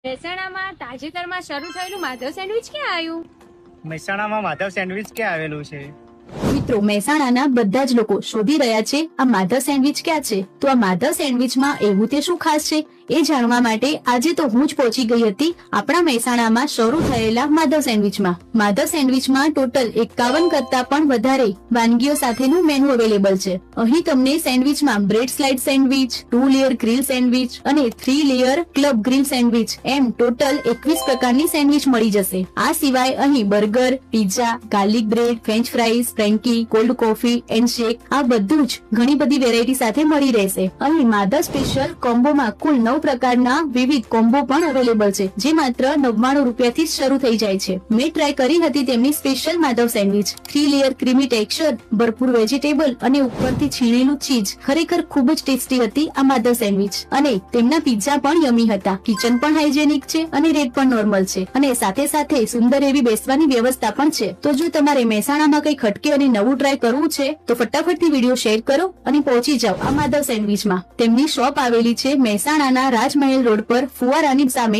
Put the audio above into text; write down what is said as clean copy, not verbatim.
મહેસાણામાં તાજેતરમાં શરૂ થયેલું માધવ સેન્ડવિચ ક્યાં આવ્યું? મહેસાણામાં માધવ સેન્ડવિચ ક્યાં આવેલું છે? મિત્રો, મહેસાણાના બધા જ લોકો શોધી રહ્યા છે આ માધવ સેન્ડવિચ ક્યાં છે. તો આ માધવ સેન્ડવિચમાં એવું તે શું ખાસ છે એ જાણવા માટે આજે તો હું જ પહોંચી ગઈ હતી આપણા મહેસાણામાં શરૂ થયેલા માધવ સેન્ડવિચમાં. માધવ સેન્ડવિચમાં ટોટલ 51 કરતા પણ વધારે વાનગીઓ સાથેનું મેનુ અવેલેબલ છે. અહીં તમને સેન્ડવિચમાં bread slide sandwich, 2 layer grill sandwich અને 3 લેયર ક્લબ ગ્રીલ સેન્ડવિચ એમ ટોટલ 21 પ્રકારની સેન્ડવિચ મળી જશે. આ સિવાય અહીં burger, pizza, garlic bread, french fries, frankie, cold coffee and shake આ બધું જ ઘણી બધી વેરાયટી સાથે મળી રહેશે. અહીં માધવ સ્પેશિયલ કોમ્બોમાં કુલ 9 પ્રકારના વિવિધ કોમ્બો પણ અવેલેબલ છે જે માત્ર 99 રૂપિયાથી જ શરૂ થઈ જાય છે. મેં ટ્રાય કરી હતી તેમની special Madhav sandwich. 3 layer creamy texture, ભરપૂર વેજીટેબલ અને ઉપરથી છીણેલું ચીઝ. ખરેખર ખૂબ જ ટેસ્ટી હતી આ માધવ સેન્ડવિચ. અને તેમના પિઝા પણ યમી હતા. કિચન પણ હાઇજેનિક છે અને રેટ પણ નોર્મલ છે અને સાથે સાથે સુંદર એવી બેસવાની વ્યવસ્થા પણ છે. તો જો તમારે મહેસાણામાં કઈ ખટકે અને નવું ટ્રાય કરવું છે તો ફટાફટથી વિડીયો શેર કરો અને પહોંચી જાઓ આ માધવ સેન્ડવિચમાં. તેમની શોપ આવેલી છે મહેસાણાના રાજમહેલ રોડ પર ફુવારાની સામે.